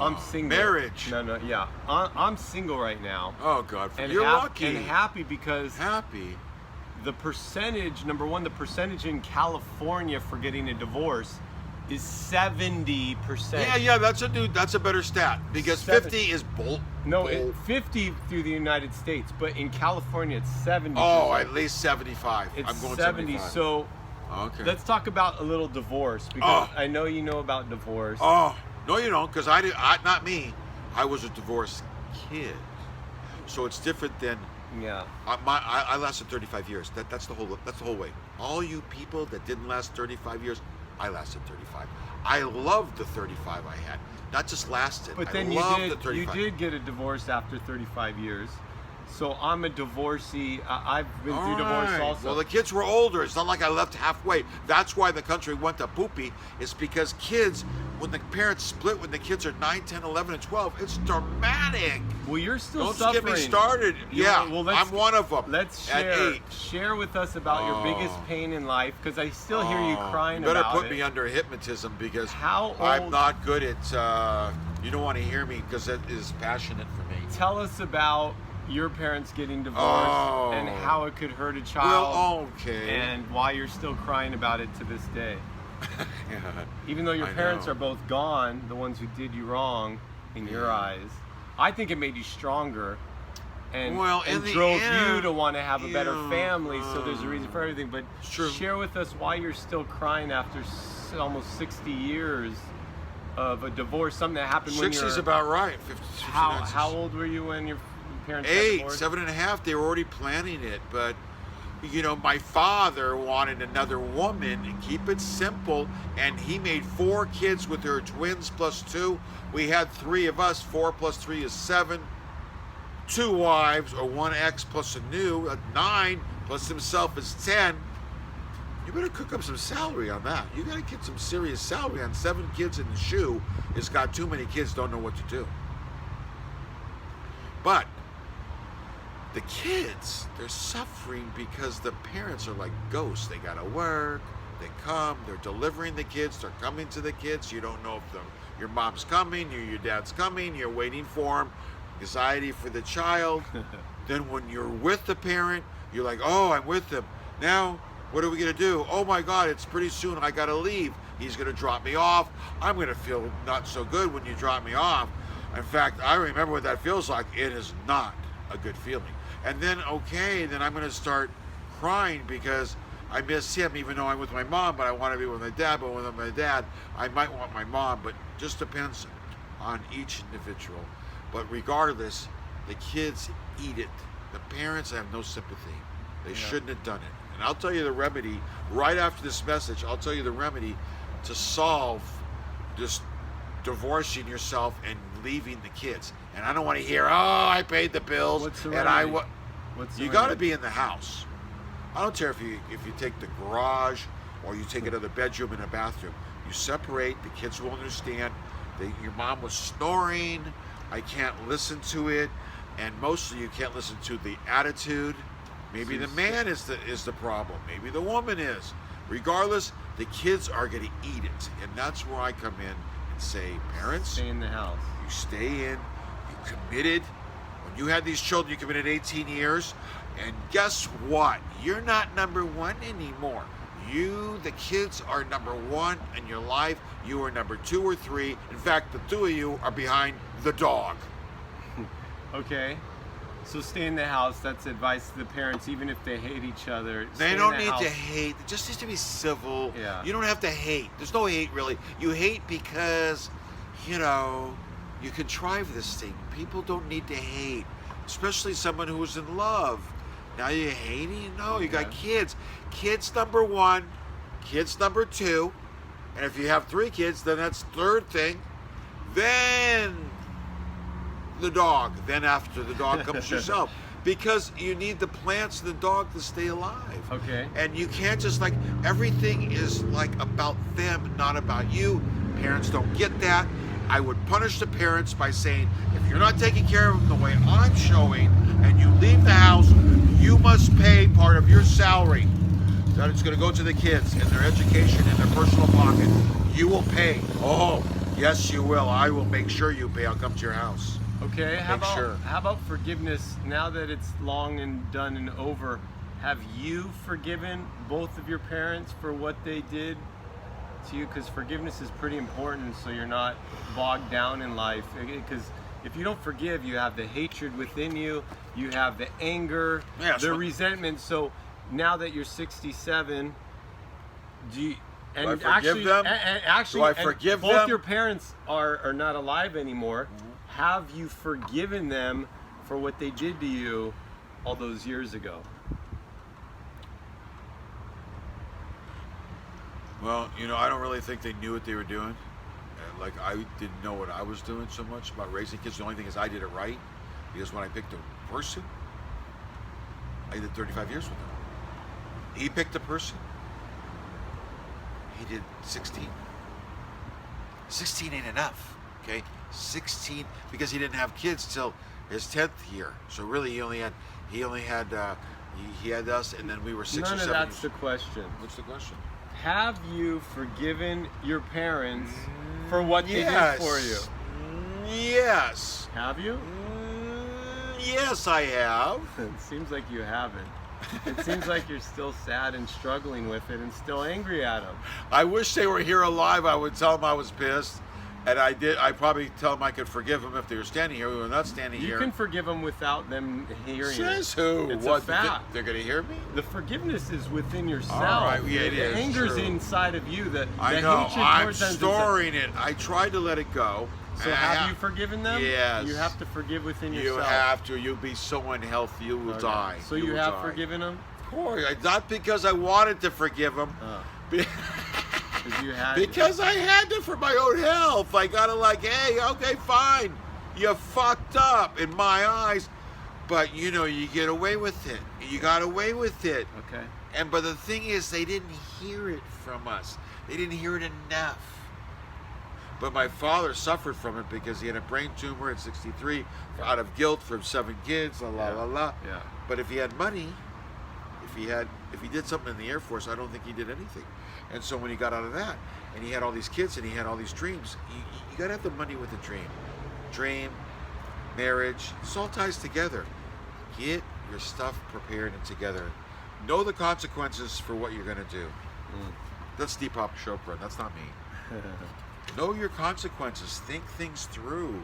I'm single. Marriage. No, yeah. I'm single right now. Oh God, And you're lucky. And happy because Happy. the percentage, number one, the percentage in California for getting a divorce is 70%. Yeah, that's a better stat because 50 is bull. No, 50 through the United States, but in California it's 70%. Oh, at least 75. It's I'm going 70. 75. So okay. let's talk about a little divorce because I know you know about divorce. Oh, no, you don't, because I not me. I was a divorced kid, so it's different than. Yeah. I lasted 35 years. That's the whole way. All you people that didn't last 35 years, I lasted 35. I loved the 35 I had. Not just lasted. But then you did get a divorce after 35 years. So I'm a divorcee. I've been through divorce also. Well, the kids were older. It's not like I left halfway. That's why the country went to poopy. It's because kids, when the parents split, when the kids are 9, 10, 11, and 12, it's dramatic. Well, you're still Don't suffering. get me started. Well, I'm one of them. Let's at share. 8. Share with us about your biggest pain in life, because I still hear you crying You better about put it. me under hypnotism because How I'm old- not good at. You don't want to hear me because that is passionate for me. Tell us about your parents getting divorced and how it could hurt a child. Well, okay. And why you're still crying about it to this day. Yeah. Even though your I parents know. are both gone, the ones who did you wrong in your eyes, I think it made you stronger and, Well, and in the drove you end, to want to have a better yeah, family. So there's a reason for everything. But true. share with us why you're still crying after almost 60 years of a divorce, something that happened when you 60's were... about right. 50, 59 's- How old were you when your parents got 8, divorced? 7.5. They were already planning it, but my father wanted another woman and keep it simple, and he made 4 kids with her twins plus 2. We had 3 of us. 4 plus 3 is 7. 2 wives, or 1 ex plus a new, 9 plus himself is 10. You better cook up some salary on that. You gotta get some serious salary on 7 kids in the shoe. It's got too many kids, don't know what to do. But the kids, they're suffering because the parents are like ghosts. They gotta work, they come, they're delivering the kids, they're coming to the kids. You don't know if your mom's coming, your dad's coming, you're waiting for them. Anxiety for the child. Then when you're with the parent, you're like, oh, I'm with them. Now, what are we gonna do? Oh my God, it's pretty soon, I gotta leave. He's gonna drop me off. I'm gonna feel not so good when you drop me off. In fact, I remember what that feels like. It is not a good feeling. And then, then I'm gonna start crying because I miss him, even though I'm with my mom, but I wanna be with my dad, but with my dad, I might want my mom, but just depends on each individual. But regardless, the kids eat it. The parents have no sympathy. They shouldn't have done it. And I'll tell you the remedy, right after this message, I'll tell you the remedy to solve this divorcing yourself and leaving the kids. And I don't want to hear, oh, I paid the bills. What's the and remedy? You got to be in the house. I don't care if you take the garage or you take another bedroom and a bathroom. You separate, the kids will understand. Your mom was snoring, I can't listen to it, and mostly you can't listen to the attitude. Maybe the man is the problem. Maybe the woman is. Regardless, the kids are going to eat it. And that's where I come in and say, parents, Stay in the house. you stay in, you committed. When you had these children, you committed 18 years. And guess what? You're not number 1 anymore. The kids are number 1 in your life. You are number 2 or 3. In fact, the 2 of you are behind the dog. Okay. So stay in the house. That's advice to the parents, even if they hate each other. They don't need to hate. It just needs to be civil. Yeah. You don't have to hate. There's no hate, really. You hate because, you contrive this thing. People don't need to hate, especially someone who's in love. Now you're hating? No, you got kids. Kids number 1, kids number 2, and if you have 3 kids, then that's third thing. Then the dog. Then after the dog comes yourself. Because you need the plants and the dog to stay alive. Okay. And you can't just everything is about them, not about you. Parents don't get that. I would punish the parents by saying, if you're not taking care of them the way I'm showing, and you leave the house, you must pay part of your salary. That it's going to go to the kids and their education and their personal pocket. You will pay. Oh, Yes, you will. I will make sure you pay. I'll come to your house. Okay, Make sure. how about forgiveness? Now that it's long and done and over, have you forgiven both of your parents for what they did to you? Because forgiveness is pretty important, so you're not bogged down in life. Because if you don't forgive, you have the hatred within you, you have the anger, Yeah, the so- resentment. So now that you're 67, do you? And Do I forgive them? Actually, Do I and forgive both them? your parents are not alive anymore. Have you forgiven them for what they did to you all those years ago? Well, I don't really think they knew what they were doing. Like, I didn't know what I was doing so much about raising kids. The only thing is I did it right, because when I picked a person, I did 35 years with him. He picked a person. He did 16. 16 ain't enough, okay? 16, because he didn't have kids till his 10th year. So really, he only had he had us, and then we were 6 None or of 7 that's years. the question. What's the question? Have you forgiven your parents for what they did for you? Yes. Have you? Yes, I have. It seems like you haven't. It seems like you're still sad and struggling with it and still angry at them. I wish they were here alive. I would tell them I was pissed, and I did. I probably tell them I could forgive them if they were standing here. We were not standing You here. can forgive them without them hearing Says it. who? It's What? a fact. They're gonna hear me? The forgiveness is within yourself. All right, yeah, it the is, anger's true. inside of you. The I the know. hatred I'm towards them is storing it. I tried to let it go. So and I have you forgiven them? Yes. You have to forgive within You yourself. have to. You'll be so unhealthy. You will Okay. die. So you will have die. forgiven them? Of course. Not because I wanted to forgive them. Because you had. Because I had to for my own health. I gotta hey, okay, fine. You fucked up in my eyes. But you get away with it. You got away with it. Okay. But the thing is, they didn't hear it from us. They didn't hear it enough. But my father suffered from it because he had a brain tumor at 63 out of guilt from 7 kids, la. Yeah. But if he had money, if he did something in the Air Force, I don't think he did anything. And so when he got out of that, and he had all these kids and he had all these dreams, you gotta have the money with the dream. Dream, marriage, this all ties together. Get your stuff prepared and together. Know the consequences for what you're gonna do. That's Deepak Chopra, that's not me. Know your consequences. Think things through.